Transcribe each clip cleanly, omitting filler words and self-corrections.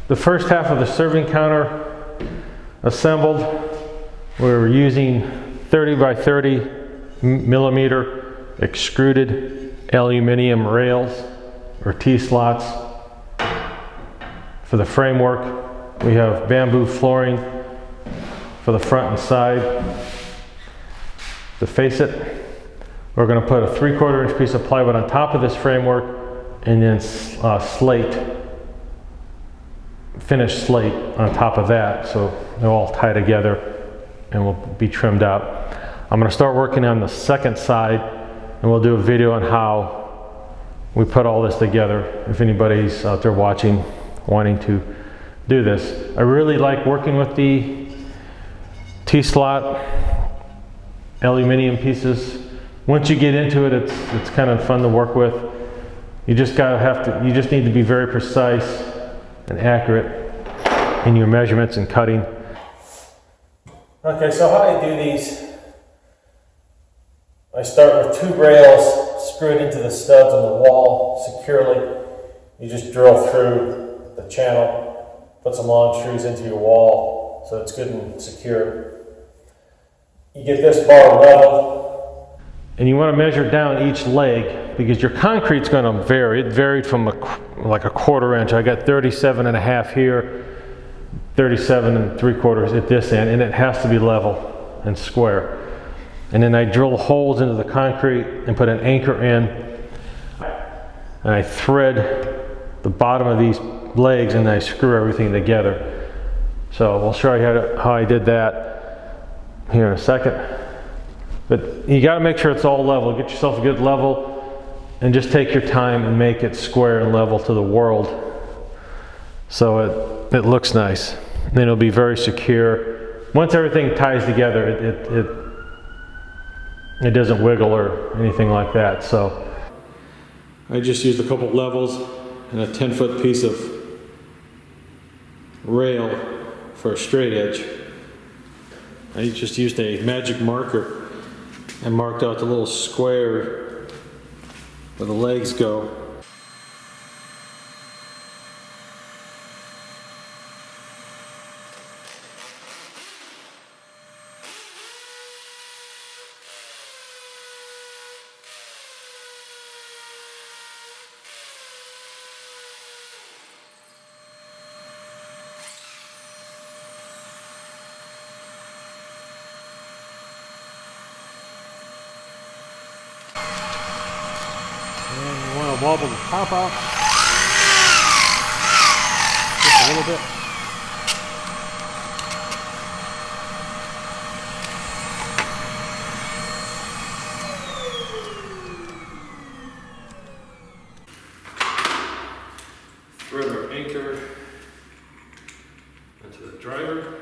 The first half of the serving counter assembled. We're using 30 by 30 millimeter extruded aluminum rails or T-slots. For the framework, we have bamboo flooring for the front and side. To face it, we're going to put a 3/4 inch piece of plywood on top of this framework and then finished slate on top of that, so they'll all tie together and will be trimmed out. I'm going to start working on the second side, and we'll do a video on how we put all this together if anybody's out there watching wanting to do this. I really like working with the T-slot aluminum pieces. Once you get into it, it's kind of fun to work with. You just need to be very precise and accurate in your measurements and cutting. Okay, so how I do these, I start with 2 rails screwed into the studs on the wall securely. You just drill through the channel, put some long screws into your wall so it's good and secure. You get this bar level. And you want to measure down each leg because your concrete's going to vary. It varied from like a 1/4 inch. I got 37.5 here, 37 3/4 at this end, and it has to be level and square. And then I drill holes into the concrete and put an anchor in, and I thread the bottom of these legs and I screw everything together. So we'll show you how I did that here in a second. But you got to make sure it's all level. Get yourself a good level and just take your time and make it square and level to the world so it looks nice. And then it'll be very secure. Once everything ties together, it doesn't wiggle or anything like that. So I just used a couple levels and a 10-foot piece of rail for a straight edge. I just used a magic marker and marked out the little square where the legs go. And you want to wobble the top out just a little bit. Thread our anchor into the driver.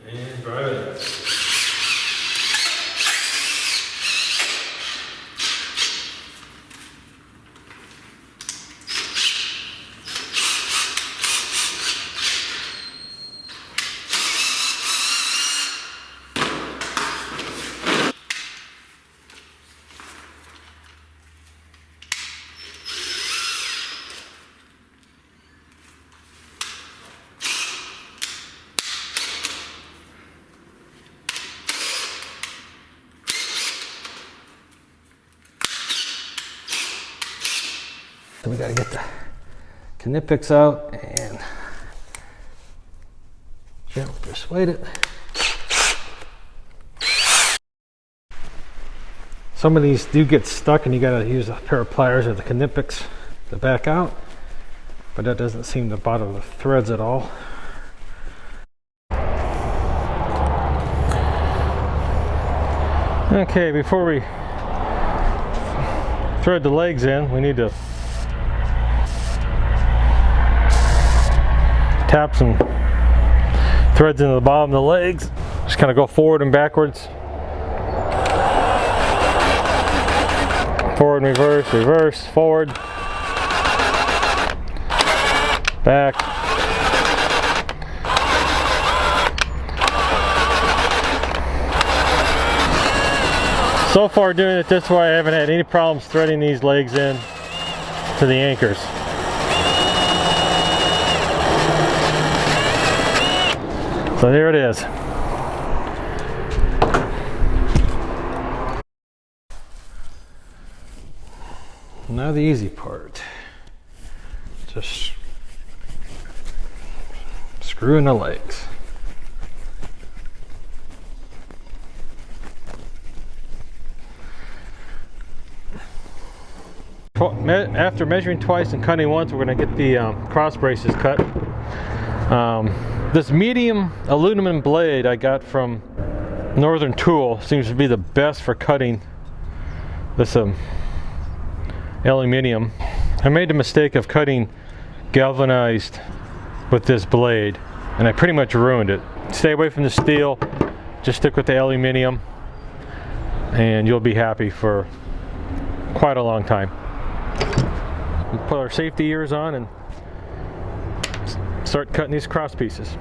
And drive it in. So we got to get the Knipex out and gently persuade it. Some of these do get stuck and you got to use a pair of pliers or the Knipex to back out, but that doesn't seem to bother the threads at all. Okay, before we thread the legs in, we need to tap some threads into the bottom of the legs. Just kind of go forward and backwards. Forward and reverse, reverse, forward, back. So far doing it this way, I haven't had any problems threading these legs in to the anchors. So there it is. Now the easy part. Just screw in the legs. After measuring twice and cutting once, we're going to get the cross braces cut. This medium aluminum blade I got from Northern Tool seems to be the best for cutting this aluminum. I made the mistake of cutting galvanized with this blade, and I pretty much ruined it. Stay away from the steel, just stick with the aluminum, and you'll be happy for quite a long time. We'll put our safety ears on and start cutting these cross pieces.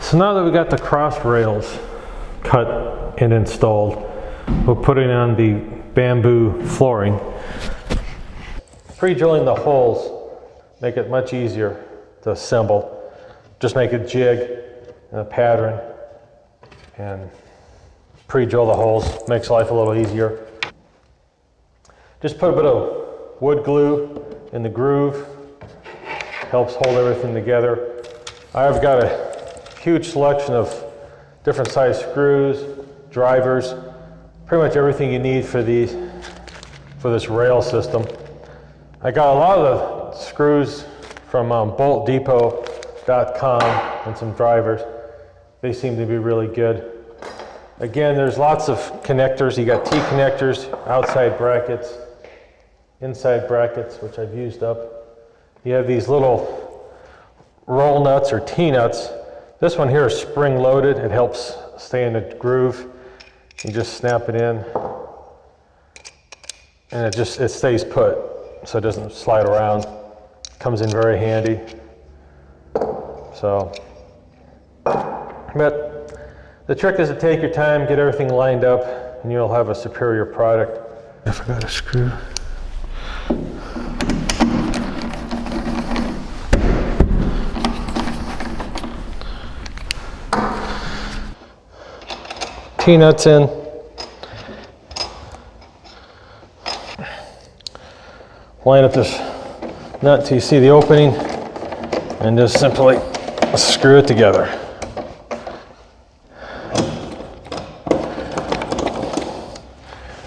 So now that we got the cross rails cut and installed, we'll put it on the bamboo flooring. Pre-drilling the holes make it much easier to assemble. Just make a jig and a pattern and pre-drill the holes. Makes life a little easier. Just put a bit of wood glue in the groove. Helps hold everything together. I've got a huge selection of different size screws, drivers, pretty much everything you need for this rail system. I got a lot of the screws from boltdepot.com and some drivers. They seem to be really good. Again, there's lots of connectors. You got T connectors, outside brackets, inside brackets, which I've used up. You have these little roll nuts or T-nuts. This one here is spring loaded. It helps stay in the groove. You just snap it in and it stays put so it doesn't slide around. Comes in very handy. So, but the trick is to take your time, get everything lined up, and you'll have a superior product. I forgot a screw. T-nuts in. Line up this nut till you see the opening and just simply screw it together.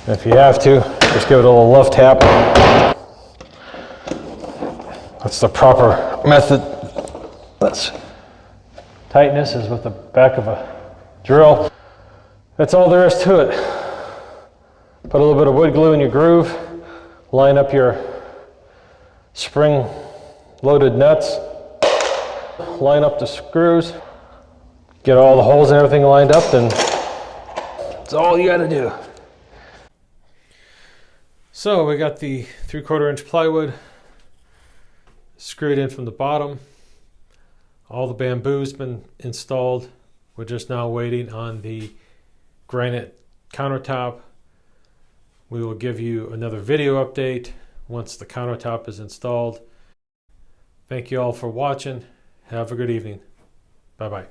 If you have to, just give it a little love tap. That's the proper method. Tightness is with the back of a drill. That's all there is to it. Put a little bit of wood glue in your groove, line up your spring loaded nuts, line up the screws, get all the holes and everything lined up, then that's all you gotta do. So we got the 3/4 inch plywood screwed in from the bottom. All the bamboo's been installed. We're just now waiting on the granite countertop. We will give you another video update once the countertop is installed. Thank you all for watching. Have a good evening. Bye-bye.